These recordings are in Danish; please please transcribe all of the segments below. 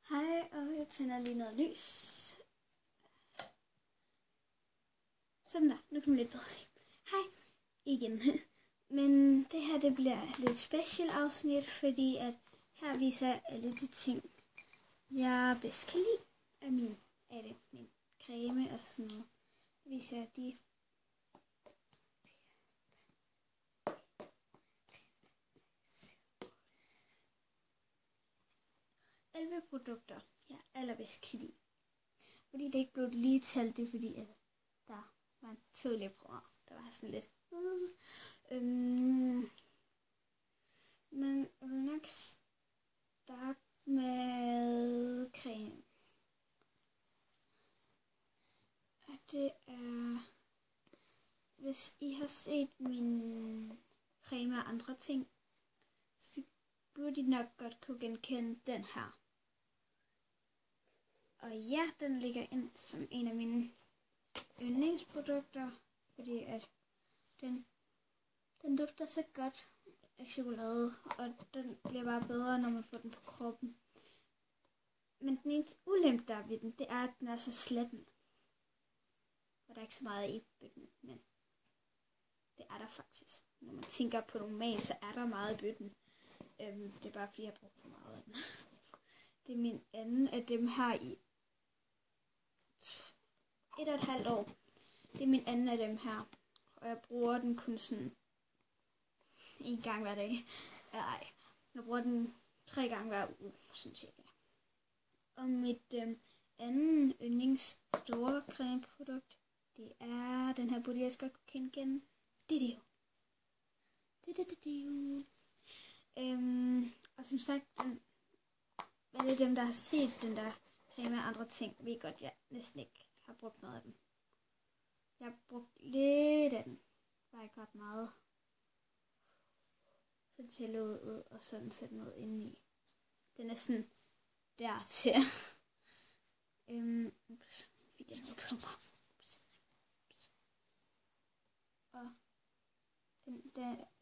Hej, og jeg tænder lige noget lys. Sådan der, nu kan man lidt bedre se. Hej igen. Men det her, det bliver et lidt special afsnit, fordi at her viser jeg alle de ting, jeg bedst kan lide af min creme og sådan noget. Viser jeg de produkter, jeg allerbedst kan lide. Fordi det ikke blev lige talt, det er fordi, at der var en tidlig bror, der var sådan lidt. Men jeg vil nok starte med creme. Og det er, hvis I har set min creme og andre ting, så burde I nok godt kunne genkende den her. Og ja, den ligger ind som en af mine yndlingsprodukter, fordi at den dufter så godt af chokolade, og den bliver bare bedre, når man får den på kroppen. Men den eneste ulempe der ved den, det er, at den er så slatten. Og der er ikke så meget i bøtten, men det er der faktisk. Når man tænker på normalt, så er der meget i bøtten. Det er bare fordi, jeg har brugt for meget af den. Det er min anden af dem her i 1,5 år. Det er min anden af dem her. Og jeg bruger den kun sådan 1 gang hver dag. Jeg bruger den 3 gange hver uge, sådan cirka. Og mit anden yndlings store cremeprodukt, det er den her burde jeg også godt kunne kende igen. Det. Og som sagt, alle dem, der har set den der creme og andre ting, ved godt, jeg næsten ikke har brugt noget af dem. Jeg har brugt lidt af den. Bare ikke ret meget. Så til jeg ud og sådan sætte noget indeni. Den er sådan dertil. Fik jeg noget på mig. Og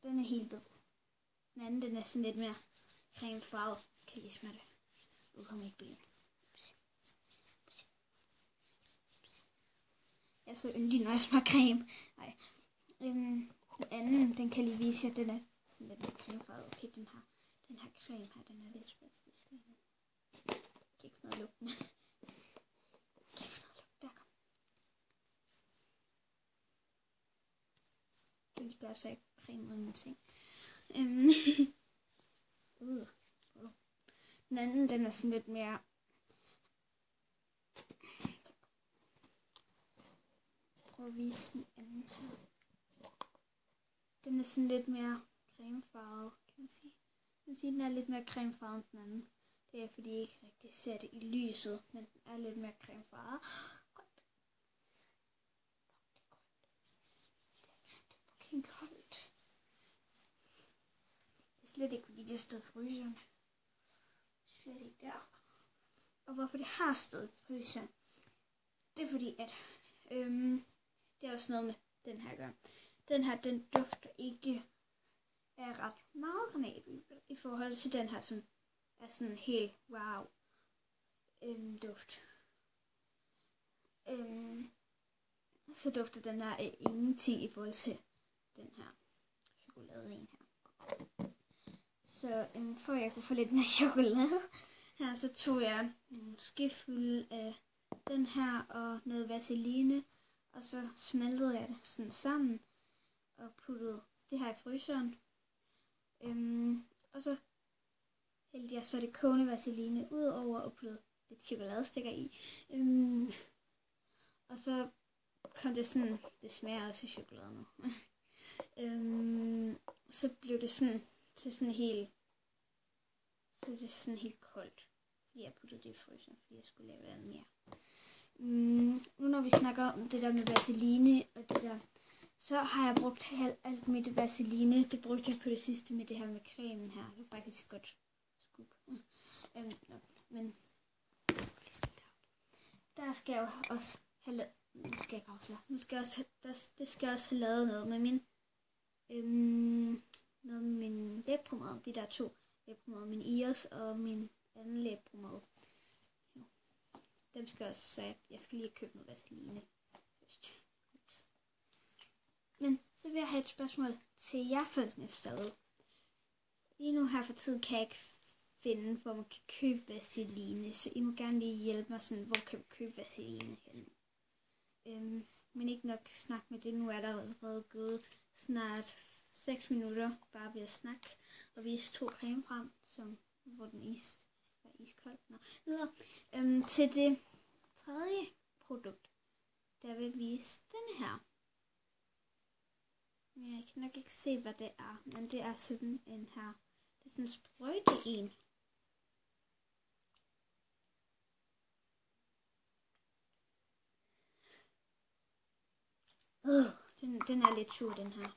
den er helt bedre. Den anden, den er sådan lidt mere cremefarvet. Kan I smage det? Nu kommer ikke ben. Jeg er så yndig, når jeg smager creme. Nej. Den anden, den kan lige vise jer, den er sådan lidt mere cremefarvet. Okay, den her creme her, den er lidt spastisk. Jeg kan ikke få noget lugten. Der kom. Den spærer så ikke creme og ingenting. Den anden, den er sådan lidt mere. Prøv at vise den anden her. Den er sådan lidt mere cremefarvet, kan man sige. Den er lidt mere cremefarvet end den anden. Det er fordi jeg ikke rigtig ser det i lyset, men den er lidt mere cremefarvet. Det er fucking koldt. Det er slet ikke fordi det har stået i fryseren. Slet ikke der. Og hvorfor det har stået i fryseren, det er fordi at det er også noget med den her gang. Den her, den dufter ikke af ret meget granatapfel i forhold til den her, som er sådan helt wow duft. Så dufter den her af ingenting i forhold til den her chokolade en her. Så for at jeg kunne få lidt mere chokolade her, så tog jeg en skefuld af den her og noget vaseline, og så smeltede jeg det sådan sammen og puttede det her i fryseren. Og så hældte jeg så det kogende vaseline ud over og puttede lidt chokoladestikker i. Og så kom det sådan, det smager også af chokolade nu. Så blev det sådan til sådan helt, så det er sådan helt koldt, fordi jeg puttede det i fryseren, fordi jeg skulle lave noget mere. Nu når vi snakker om det der med vaseline og det der, så har jeg brugt alt med det vaseline. Det brugte jeg på det sidste med det her med cremen her. Det var faktisk godt skub. Men der skal jeg også have lavet, det skal også have lavet noget med min læbepomade. De der 2 læbepomade, min Iris og min anden læbepomade. dem skal også, så jeg skal lige købe noget vaseline først. Men så vil jeg have et spørgsmål til jer følgende sted. Lige nu her for tid kan jeg ikke finde, hvor man kan købe vaseline, så I må gerne lige hjælpe mig sådan, hvor kan man købe vaseline henne. Men ikke nok snak med det, nu er der allerede gået snart 6 minutter, bare ved at snakke og vise 2 creme frem, hvor den var iskold. Videre. Til det tredje produkt, der vil vise denne her. Jeg kan nok ikke se, hvad det er, men det er sådan en her. Det er sådan en sprøjte en. Den er lidt sur, den her. Jeg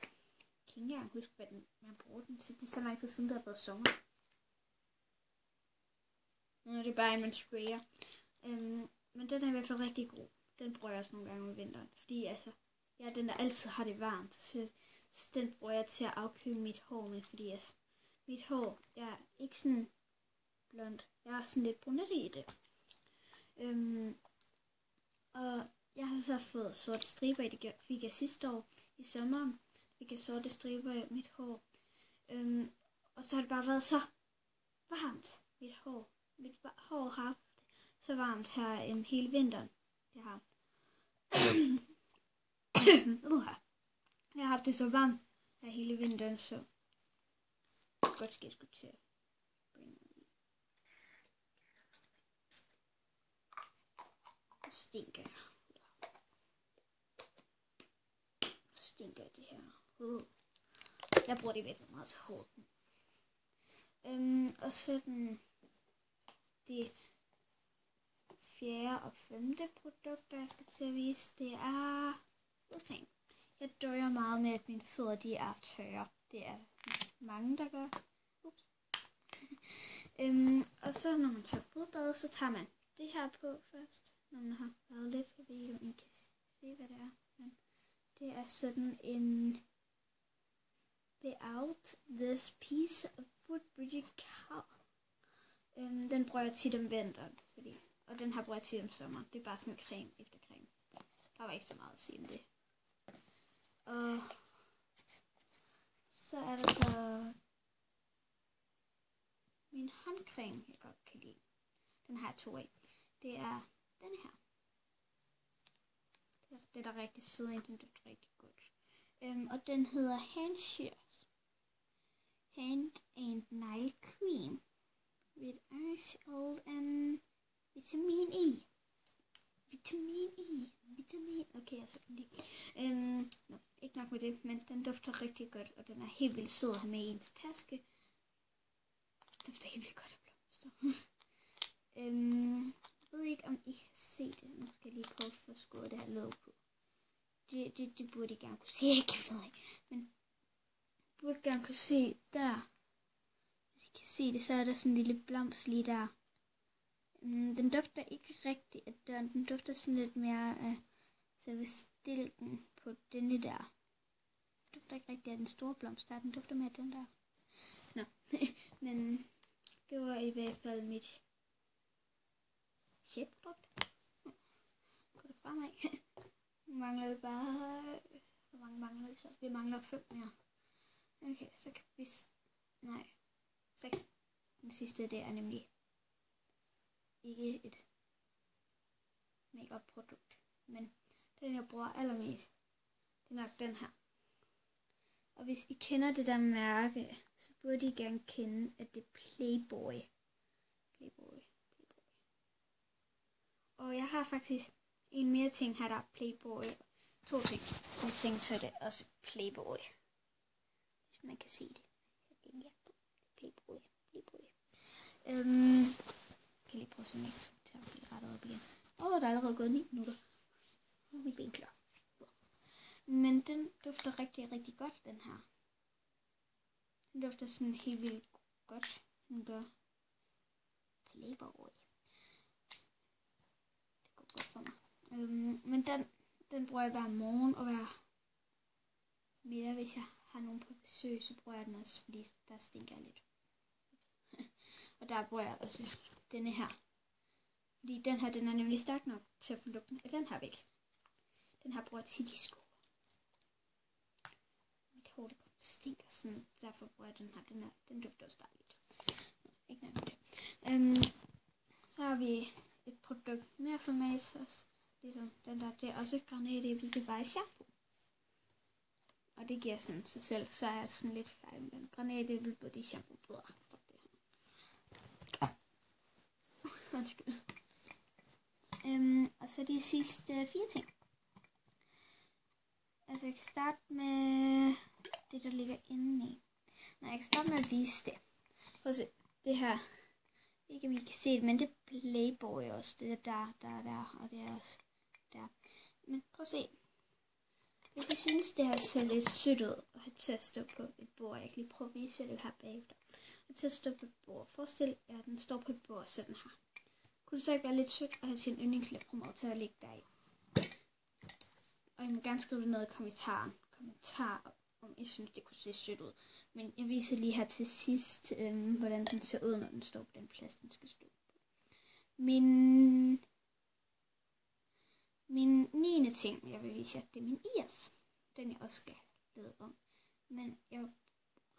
kan ikke engang huske, hvad man bruger den til. Det er så lang tid siden, der har været sommer. Nu er det bare en, man sprayer. Men den er i hvert fald rigtig god. Den bruger jeg også nogle gange om vinteren. Fordi altså, jeg er den, der altid har det varmt. Så den bruger jeg til at afkøle mit hår med. Fordi altså, mit hår, jeg er ikke sådan blond. Jeg er sådan lidt brunet i det. Og jeg har så fået sorte striber i det, fik jeg sidste år i sommeren. Fik jeg sorte striber i mit hår. Og så har det bare været så varmt, mit hår. Mit hår har haft så varmt her hele vinteren. Det har. Jeg har haft det så varmt her hele vinteren, så godt skal jeg sgu til at bringe ud. Og stinker det her. Jeg bruger det i hvert fald meget til hårdt. Og så det 4. og 5. produkt, der jeg skal til at vise, det er hudcreme. Jeg døjer meget med, at mine fødder de er tørre. Det er mange, der gør. Og så når man tager fodbad, så tager man det her på først. Når man har været lidt, jeg ved ikke, om I kan se, hvad det er. Men det er sådan en Out this piece of wood British cow. Den bruger jeg tit om vinteren, og den her bruger jeg tit om sommeren. Det er bare sådan creme efter creme. Der var ikke så meget at sige om det. Og så er der så min håndcreme, jeg godt kan lide. Den har jeg 2 af. Det er denne her. Det er der rigtig sød en, den dufter rigtig godt. Og den hedder Hand and Nail Cream with oil and vitamin E. Okay, altså lige. Ikke nok med det, men den dufter rigtig godt, og den er helt vildt sød at have med i ens taske. Den dufter helt vildt godt af blomster. Jeg ved ikke, om I kan se det. Nu skal jeg lige prøve at få skåret det her låg på. Det burde I gerne kunne se. Jeg kan ikke, men burde gerne kunne se der. Hvis I kan se det, så er der sådan en lille blomst lige der. Den dufter ikke rigtig af døren. Den dufter sådan lidt mere af selve stilken på denne der. Den dufter ikke rigtig af den store blomst der. Den dufter mere af den der. Nå, men det var i hvert fald mit chipprodukt. Gå det fremad. Nu mangler vi bare... Hvor mange mangler vi så? Vi mangler 5 mere. Okay, så kan vi... Nej, 6. Den sidste, det er nemlig ikke et make-up produkt, men den jeg bruger allermest, det er nok den her. Og hvis I kender det der mærke, så burde I gerne kende, at det er Playboy. Og jeg har faktisk en mere ting her, der er Playboy. 2 ting. En ting, så er det også Playboy. Hvis man kan se det. Playboy. Jeg kan lige prøve sådan ikke til at blive rettet op igen. Der er allerede gået 9 minutter. Mit ben klar. Men den dufter rigtig, rigtig godt, den her. Den dufter sådan helt vildt godt. Den gør Playboy. Det går godt for mig. Men den bruger jeg hver morgen og hver middag, hvis jeg har nogen på besøg, så bruger jeg den også, fordi der stinker lidt. Og der bruger jeg også denne her. Fordi den her, den er nemlig stærk nok til at få lugten af den her væk. Den her bruger tit i skole. Mit hår, det stinker sådan, derfor bruger jeg den her. Den dufter også dejligt. Ikke noget med det. Så har vi et produkt mere fra Matas. Ligesom den der, det er også granatæble, det er bare shampoo. Og det giver sådan sig selv, så er jeg sådan lidt færdig med den. Granatæble body shampoo. Undskyld. Og så de sidste 4 ting. Altså jeg kan starte med det, der ligger inde i. Nej, jeg kan starte med at vise det. Prøv at se. Det her. Ikke om I kan se det, men det er Playboy også. Det er der, og det er også der. Men prøv at se. Hvis I synes, det her ser lidt sødt ud at have til at stå på et bord. Jeg kan lige prøve at vise jer det her bagefter. Til at stå på et bord. Forestil jer, at den står på et bord og sådan her. Kunne det så ikke være lidt sødt at have sin yndlingslæbpromade til at ligge deri? Og I må gerne skrive det ned i kommentarer, om I synes, det kunne se sødt ud. Men jeg viser lige her til sidst, hvordan den ser ud, når den står på den plads, den skal stå på. Min 9. ting, jeg vil vise jer, det er min IAS. Den jeg også skal lave om. Men jeg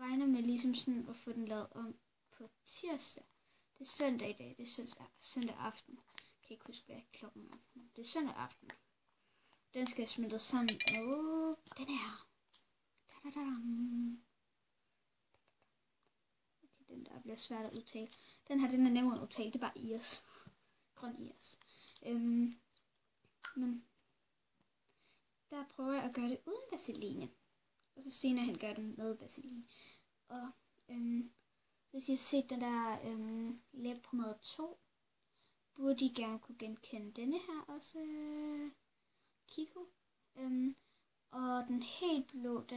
regner med ligesom sådan at få den lavet om på tirsdag. Det er søndag i dag, det er søndag aften. Jeg kan ikke huske, hvad klokken er. Det er søndag aften. Den skal jeg smelte sammen med den her. Okay, den der bliver svært at udtale. Den her, den er nemmere at udtale, det er bare IAS. Grøn IAS. Men der prøver jeg at gøre det uden vaseline. Og så senere hen gør den med vaseline. Og hvis I har set den der læbpromade 2, burde I gerne kunne genkende denne her også. Kiko. Og den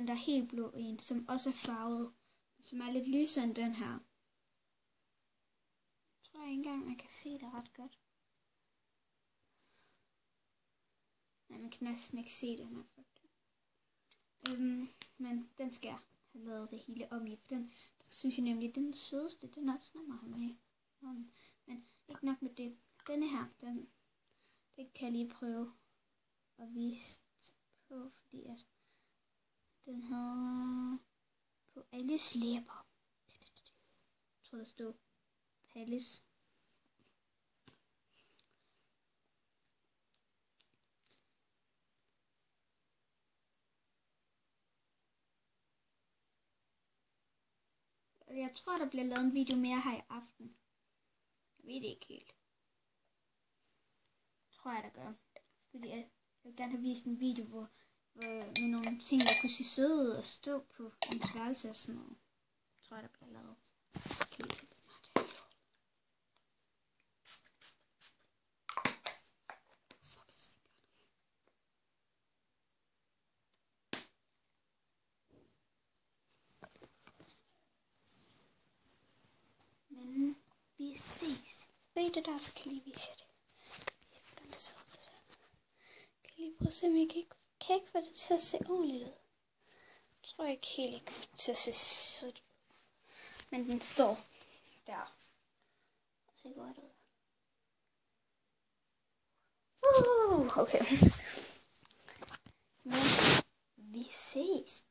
der helt blå en, som også er farvet, som er lidt lysere end den her. Jeg tror ikke engang, man kan se det ret godt. Nej, man kan næsten ikke se den her frygte. Men den skal jeg have lavet det hele om i, for den synes jeg nemlig, den sødeste, den er også nemmere at have med. Men ikke nok med det. Denne her, den kan jeg lige prøve at vise på, fordi at den havde på alles læber. Jeg tror, der stod Palles. Jeg tror, der bliver lavet en video mere her i aften. Jeg ved det ikke helt. Tror jeg, der gør. Fordi jeg vil gerne have vist en video, hvor med nogle ting, der kunne se søde ud og stå på en værelse og sådan noget. Tror jeg, der bliver lavet. Kan I se det? Men vi ses. Se det der, så kan jeg lige vise jer det. Hvordan det ser ud. Kan jeg lige prøve at se, om jeg kan ikke få det til at se ordentligt ud. Jeg tror ikke helt, jeg kan få det til at se sødt ud. Men den står der. Og se godt ud. Okay. Men vi ses.